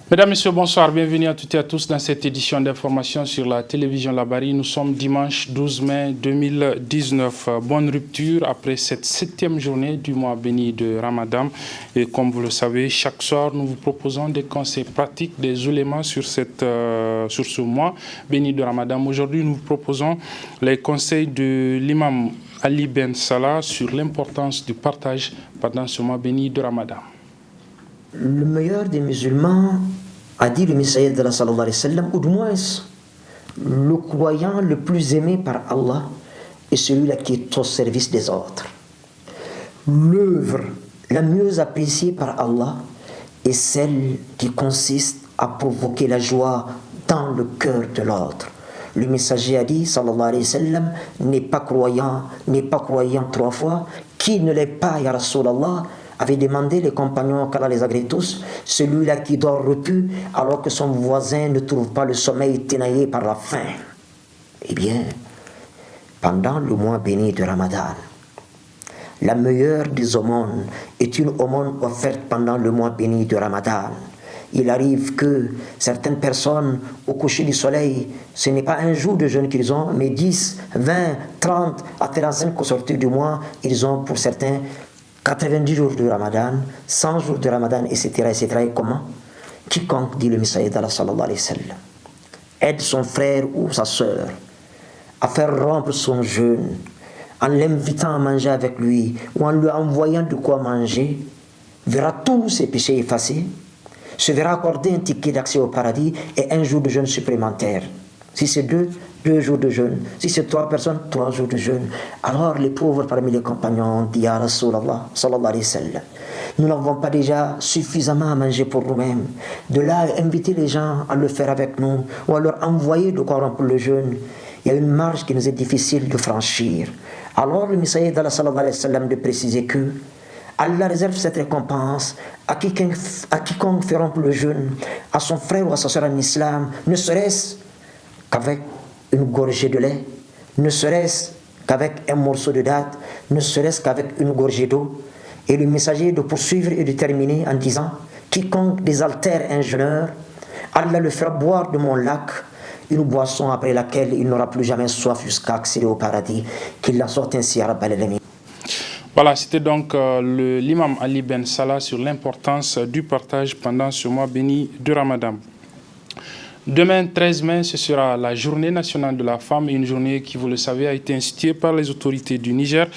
Mesdames, Messieurs, bonsoir. Bienvenue à toutes et à tous dans cette édition d'information sur la télévision Labari. Nous sommes dimanche 12 mai 2019. Bonne rupture après cette 7e journée du mois béni de Ramadan. Et comme vous le savez, chaque soir, nous vous proposons des conseils pratiques, des éléments sur ce mois béni de Ramadan. Aujourd'hui, nous vous proposons les conseils de l'imam Ali Ben Salah sur l'importance du partage pendant ce mois béni de Ramadan. Le meilleur des musulmans, a dit le Messaïd de la sallallahu alayhi wa sallam, ou du moins le croyant le plus aimé par Allah est celui-là qui est au service des autres. L'œuvre la mieux appréciée par Allah est celle qui consiste à provoquer la joie dans le cœur de l'autre. Le messager a dit, sallallahu alayhi wa sallam, n'est pas croyant 3 fois, qui ne l'est pas, ya Rasulallah, avait demandé les compagnons qu'Allah les agrée tous, celui-là qui dort repu alors que son voisin ne trouve pas le sommeil ténaillé par la faim. Eh bien, pendant le mois béni de Ramadan, la meilleure des aumônes est une aumône offerte pendant le mois béni de Ramadan. Il arrive que certaines personnes, au coucher du soleil, ce n'est pas un jour de jeûne qu'ils ont, mais 10, 20, 30, à 45 au sortir du mois, ils ont pour certains 90 jours de Ramadan, 100 jours de Ramadan, etc. Et comment? Quiconque, dit le Messaïd sallallahu alayhi wa sallam, aide son frère ou sa sœur à faire rompre son jeûne en l'invitant à manger avec lui ou en lui envoyant de quoi manger, verra tous ses péchés effacés, se verra accorder un ticket d'accès au paradis et un jour de jeûne supplémentaire. Si c'est 2 jours de jeûne. Si c'est 3 personnes, 3 jours de jeûne. Alors les pauvres parmi les compagnons ont dit à Rasulallah, sallallahu alayhi wa sallam, nous n'avons pas déjà suffisamment à manger pour nous-mêmes. De là à inviter les gens à le faire avec nous ou à leur envoyer de quoi rompre le jeûne. Il y a une marge qui nous est difficile de franchir. Alors le Messaïd sallallahu alayhi wa sallam de préciser que Allah réserve cette récompense à quiconque fait rompre le jeûne, à son frère ou à sa soeur en islam, ne serait-ce qu'avec une gorgée de lait, ne serait-ce qu'avec un morceau de date, ne serait-ce qu'avec une gorgée d'eau. Et le messager de poursuivre et de terminer en disant, quiconque désaltère un jeûneur, Allah le fera boire de mon lac, une boisson après laquelle il n'aura plus jamais soif jusqu'à accéder au paradis. Qu'il en sorte ainsi à Rabbal Alamin. Voilà, c'était donc l'imam Ali Ben Salah sur l'importance du partage pendant ce mois béni de Ramadan. Demain, 13 mai, ce sera la journée nationale de la femme, une journée qui, vous le savez, a été instituée par les autorités du Niger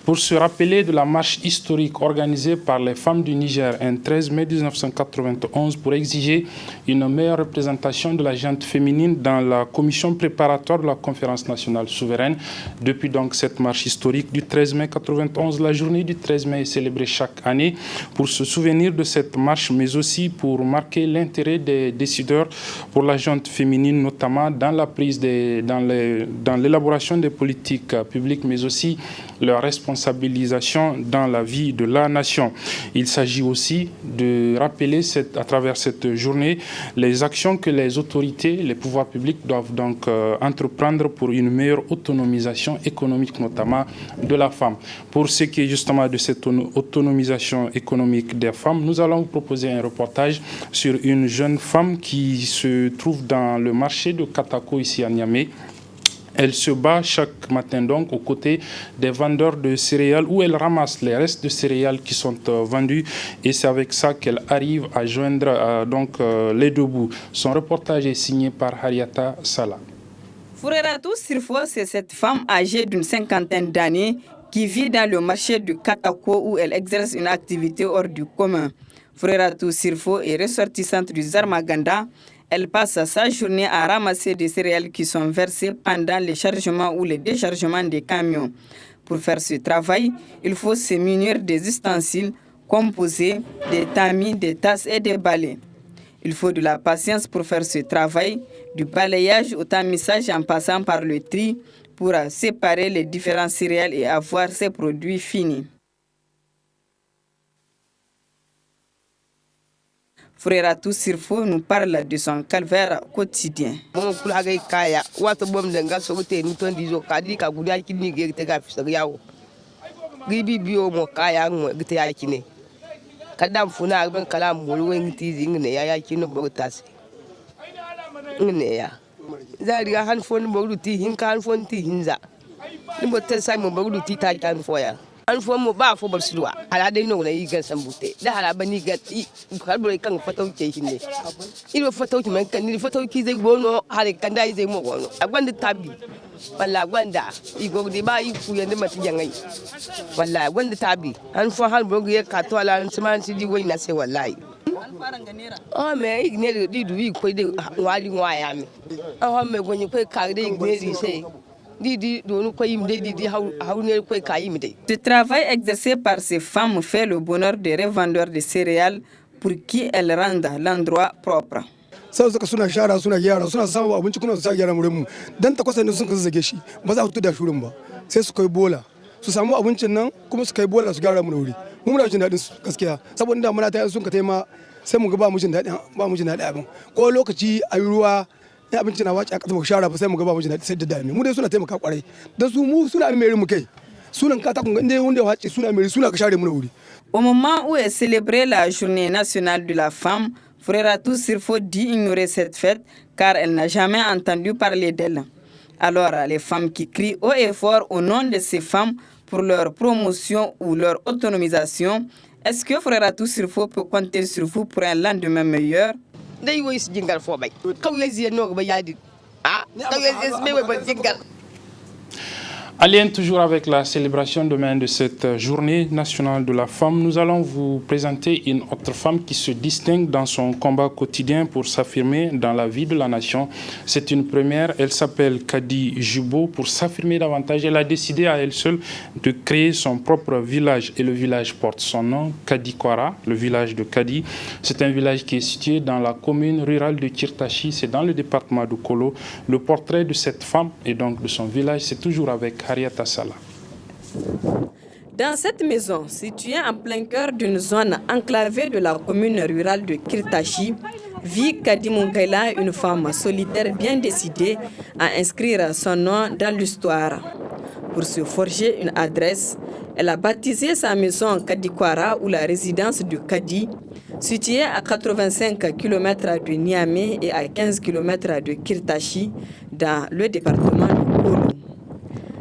pour se rappeler de la marche historique organisée par les femmes du Niger un 13 mai 1991 pour exiger une meilleure représentation de la gente féminine dans la commission préparatoire de la conférence nationale souveraine. Depuis donc cette marche historique du 13 mai 1991, la journée du 13 mai est célébrée chaque année pour se souvenir de cette marche, mais aussi pour marquer l'intérêt des décideurs pour la gente féminine, notamment dans la prise dans l'élaboration des politiques publiques, mais aussi leur responsabilisation dans la vie de la nation. Il s'agit aussi de rappeler à travers cette journée les actions que les autorités, les pouvoirs publics doivent donc entreprendre pour une meilleure autonomisation économique, notamment de la femme. Pour ce qui est justement de cette autonomisation économique des femmes, nous allons vous proposer un reportage sur une jeune femme qui se trouve dans le marché de Katako ici à Niamey. Elle se bat chaque matin donc aux côtés des vendeurs de céréales où elle ramasse les restes de céréales qui sont vendus et c'est avec ça qu'elle arrive à joindre les deux bouts. Son reportage est signé par Hariata Salah. Foureratou Sirfo, c'est cette femme âgée d'une 50aine d'années qui vit dans le marché de Katako où elle exerce une activité hors du commun. Foureratou Sirfo est ressortissante du Zarmaganda. Elle passe sa journée à ramasser des céréales qui sont versées pendant les chargements ou les déchargements des camions. Pour faire ce travail, il faut se munir des ustensiles composés des tamis, des tasses et des balais. Il faut de la patience pour faire ce travail, du balayage au tamissage en passant par le tri pour séparer les différents céréales et avoir ces produits finis. Foureratou Sirfo nous parle de son calvaire quotidien. kadam funa ben kala mulu wen tizi ngene ya kino bogotasi ngene ya zari ga han fon boguti hin kan fon ti hinza ni botel sai mo boguti ta kan foya an fo mo ba fo barsulwa ala dai no na yi gan sambute da hala bani ga kalbo kan fatau ke hinne ilo fatau ki man kan ni fatau ki zai gono hale kan dai zai mo gono agwanda tabi walla gwanda igo di ba yi ku yanda mati jangai walla gwanda tabi an fo hal bogu ye ka to ala an siman si di wai na sai wallahi oh me igne di du yi ko de wali waya mi oh me gonyi ko ka de igne di sai. Ce travail exercé par ces femmes fait le bonheur des revendeurs de céréales pour qui elles rendent l'endroit propre. Sai suka suna shara suna gyara suna samu abinci kuma su sa gyara murin mu dan ta kwasa ne sun kaza zage shi ba za su tuda shurin ba sai su kai bola su samu abincin nan kuma su kai bola su gyara mu da wuri mu muna jin dadin gaskiya saboda da muna ta sun ka taima sai mu ga ba mu jin dadin abin ko lokaci ayi ruwa ya abinci na wace a ƙasa shara ba sai mu ga ba mu jin daɗi sai da dami mu dai suna taimaka kwarai dan su mu suna almeri mu kai sunan katakon inda wanda ya wace suna almeri suna ka share mu na wuri. Au moment où est célébrée la journée nationale de la femme, Freratou Sirfo dit ignorer cette fête car elle n'a jamais entendu parler d'elle. Alors les femmes qui crient haut et fort au nom de ces femmes pour leur promotion ou leur autonomisation, est-ce que Freratou Sirfo peut compter sur vous pour un lendemain meilleur? Alien, toujours avec la célébration demain de cette journée nationale de la femme, nous allons vous présenter une autre femme qui se distingue dans son combat quotidien pour s'affirmer dans la vie de la nation. C'est une première, elle s'appelle Kadi Jubo. Pour s'affirmer davantage, elle a décidé à elle seule de créer son propre village et le village porte son nom, Kadi Kwara, le village de Kadi. C'est un village qui est situé dans la commune rurale de Kirtachi, c'est dans le département de Kolo. Le portrait de cette femme et donc de son village, c'est toujours avec Harriet Sala. Dans cette maison, située en plein cœur d'une zone enclavée de la commune rurale de Kirtachi, vit Kadi Munkaila, une femme solitaire bien décidée à inscrire son nom dans l'histoire. Pour se forger une adresse, elle a baptisé sa maison Kadi Kwara ou la résidence de Kadi, située à 85 km de Niamey et à 15 km de Kirtachi, dans le département de Kolo.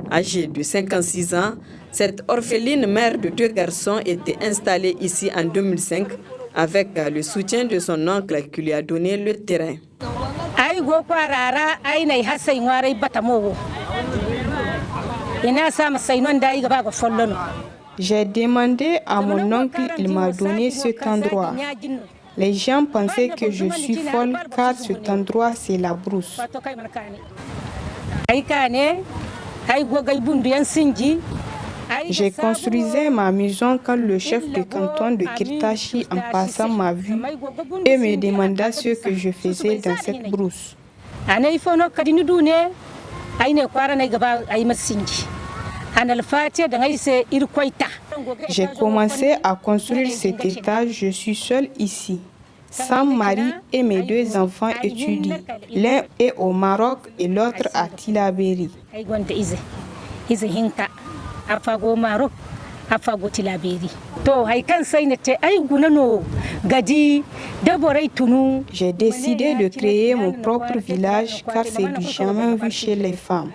Âgée de 56 ans, cette orpheline mère de 2 garçons était installée ici en 2005 avec le soutien de son oncle qui lui a donné le terrain. J'ai demandé à mon oncle, il m'a donné cet endroit. Les gens pensaient que je suis folle car cet endroit c'est la brousse. J'ai construisé ma maison quand le chef de canton de Kirtachi en passant m'a vu et me demanda ce que je faisais dans cette brousse. J'ai commencé à construire cet étage, je suis seule ici. Sans mari et mes 2 enfants étudient. L'un est au Maroc et l'autre à Tilaberi. J'ai décidé de créer mon propre village car c'est du jamais vu chez les femmes.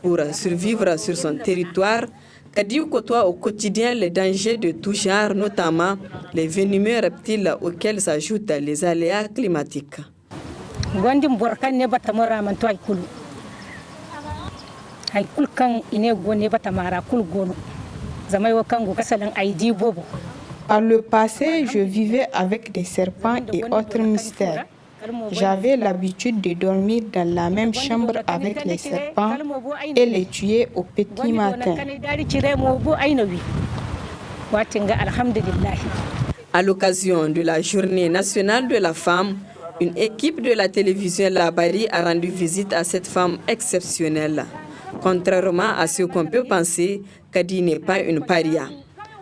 Pour survivre sur son territoire, Kadi côtoie au quotidien les dangers de tout genre, notamment les venimeux reptiles auxquels s'ajoutent les aléas climatiques. Par le passé, je vivais avec des serpents et autres mystères. J'avais l'habitude de dormir dans la même chambre avec les serpents et les tuer au petit matin. À l'occasion de la Journée nationale de la femme, une équipe de la télévision Labari a rendu visite à cette femme exceptionnelle. Contrairement à ce qu'on peut penser, Kadi n'est pas une paria.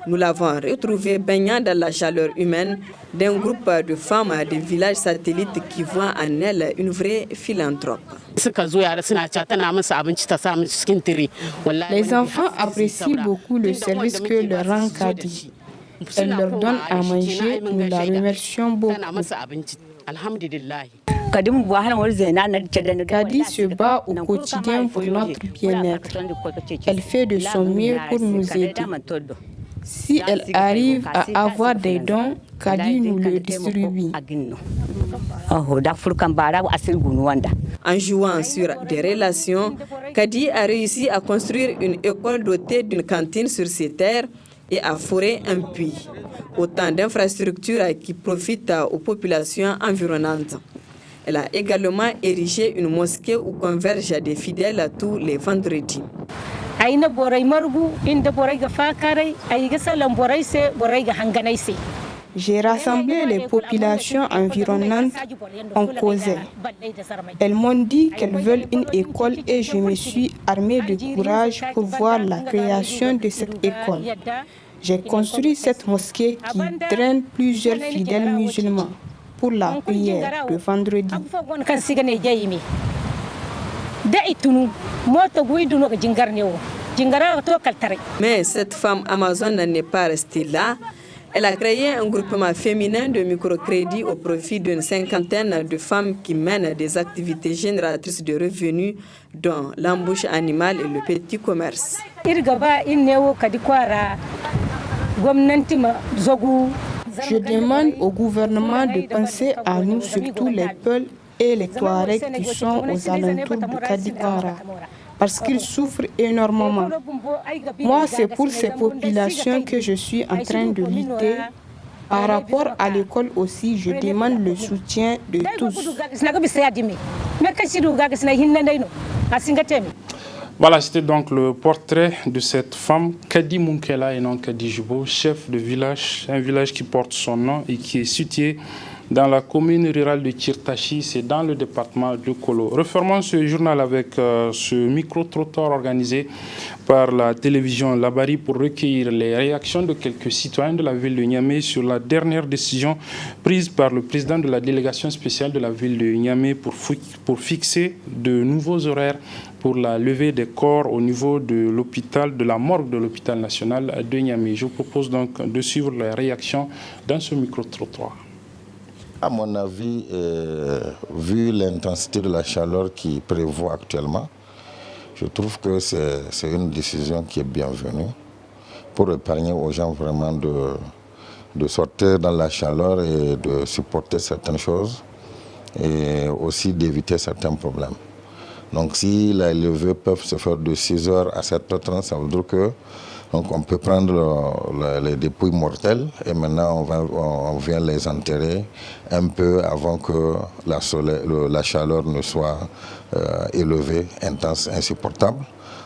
Nous l'avons retrouvé baignant dans la chaleur humaine d'un groupe de femmes des villages satellites qui voient en elle une vraie philanthrope. Les enfants apprécient beaucoup le service que leur rend Kadi. Elle leur donne à manger, nous la remercions beaucoup. Kadi se bat au quotidien pour notre bien-être. Elle fait de son mieux pour nous aider. Si elle arrive à avoir des dons, Kadi nous le distribue. En jouant sur des relations, Kadi a réussi à construire une école dotée d'une cantine sur ses terres et à forer un puits. Autant d'infrastructures qui profitent aux populations environnantes. Elle a également érigé une mosquée où convergent des fidèles tous les vendredis. J'ai rassemblé les populations environnantes, on causait. Elles m'ont dit qu'elles veulent une école et je me suis armée de courage pour voir la création de cette école. J'ai construit cette mosquée qui draine plusieurs fidèles musulmans pour la prière de vendredi. Mais cette femme amazone n'est pas restée là. Elle a créé un groupement féminin de microcrédit au profit d'une cinquantaine de femmes qui mènent des activités génératrices de revenus, dont l'embauche animale et le petit commerce. Je demande au gouvernement de penser à nous, surtout les Peuls et les Touaregs qui sont aux alentours de Kadikara, parce qu'ils souffrent énormément. Moi, c'est pour ces populations que je suis en train de lutter. Par rapport à l'école aussi, je demande le soutien de tous. Voilà, c'était donc le portrait de cette femme, Kadi Munkela et non Kadi Jubo, chef de village, un village qui porte son nom et qui est situé dans la commune rurale de Tirtachi, c'est dans le département de Kolo. Refermons ce journal avec ce micro-trottoir organisé par la télévision Labari pour recueillir les réactions de quelques citoyens de la ville de Niamey sur la dernière décision prise par le président de la délégation spéciale de la ville de Niamey pour fixer de nouveaux horaires pour la levée des corps au niveau de l'hôpital, de la morgue de l'hôpital national de Niamey. Je vous propose donc de suivre les réactions dans ce micro-trottoir. À mon avis, vu l'intensité de la chaleur qui prévaut actuellement, je trouve que c'est une décision qui est bienvenue pour épargner aux gens vraiment de sortir dans la chaleur et de supporter certaines choses et aussi d'éviter certains problèmes. Donc si les levées peuvent se faire de 6h à 7h30, ça veut dire que donc on peut prendre les dépouilles mortelles et maintenant on vient les enterrer un peu avant que la chaleur ne soit élevée, intense, insupportable.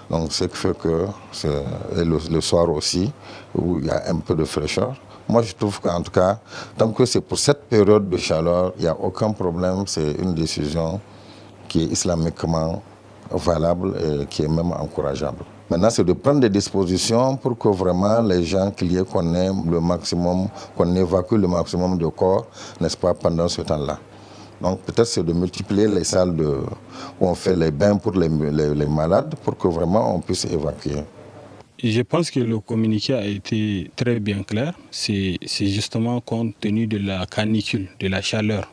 Donc ce qui fait que le soir aussi, où il y a un peu de fraîcheur. Moi je trouve qu'en tout cas, tant que c'est pour cette période de chaleur, il n'y a aucun problème, c'est une décision qui est islamiquement valable et qui est même encourageable. Maintenant, c'est de prendre des dispositions pour que vraiment les gens qu'on ait le maximum, qu'on évacue le maximum de corps, n'est-ce pas, pendant ce temps-là. Donc peut-être c'est de multiplier les salles où on fait les bains pour les malades pour que vraiment on puisse évacuer. Je pense que le communiqué a été très bien clair. C'est justement compte tenu de la canicule, de la chaleur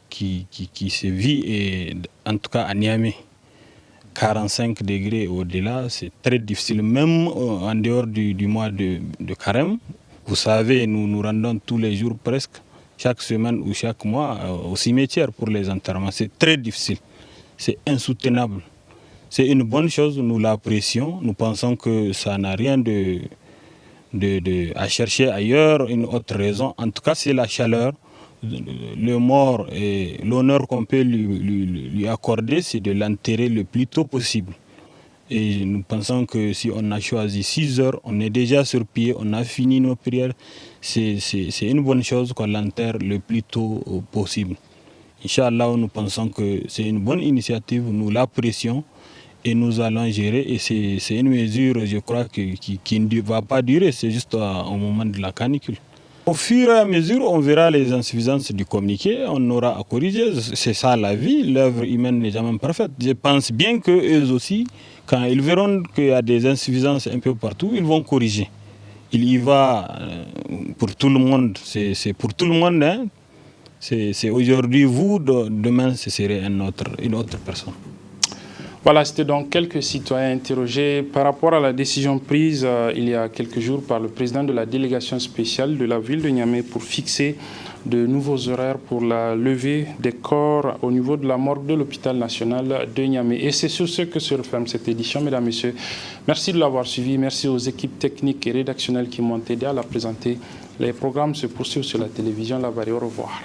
qui se vit, et en tout cas à Niamey. 45 degrés au-delà, c'est très difficile, même en dehors du mois de carême. Vous savez, nous nous rendons tous les jours presque, chaque semaine ou chaque mois, au cimetière pour les enterrements. C'est très difficile, c'est insoutenable. C'est une bonne chose, nous l'apprécions, nous pensons que ça n'a rien à chercher ailleurs, une autre raison. En tout cas, c'est la chaleur. Le mort et l'honneur qu'on peut lui accorder, c'est de l'enterrer le plus tôt possible. Et nous pensons que si on a choisi 6 heures, on est déjà sur pied, on a fini nos prières. C'est une bonne chose qu'on l'enterre le plus tôt possible. Inch'Allah, nous pensons que c'est une bonne initiative, nous l'apprécions et nous allons gérer. Et c'est une mesure, je crois, qui ne va pas durer, c'est juste au moment de la canicule. Au fur et à mesure, on verra les insuffisances du communiqué, on aura à corriger. C'est ça la vie, l'œuvre humaine n'est jamais parfaite. Je pense bien qu'eux aussi, quand ils verront qu'il y a des insuffisances un peu partout, ils vont corriger. Il y va pour tout le monde, c'est pour tout le monde. Hein. C'est aujourd'hui vous, demain ce serait une autre personne. Voilà, c'était donc quelques citoyens interrogés par rapport à la décision prise il y a quelques jours par le président de la délégation spéciale de la ville de Niamey pour fixer de nouveaux horaires pour la levée des corps au niveau de la morgue de l'hôpital national de Niamey. Et c'est sur ce que se referme cette édition, mesdames et messieurs. Merci de l'avoir suivi. Merci aux équipes techniques et rédactionnelles qui m'ont aidé à la présenter. Les programmes se poursuivent sur la télévision. Au revoir.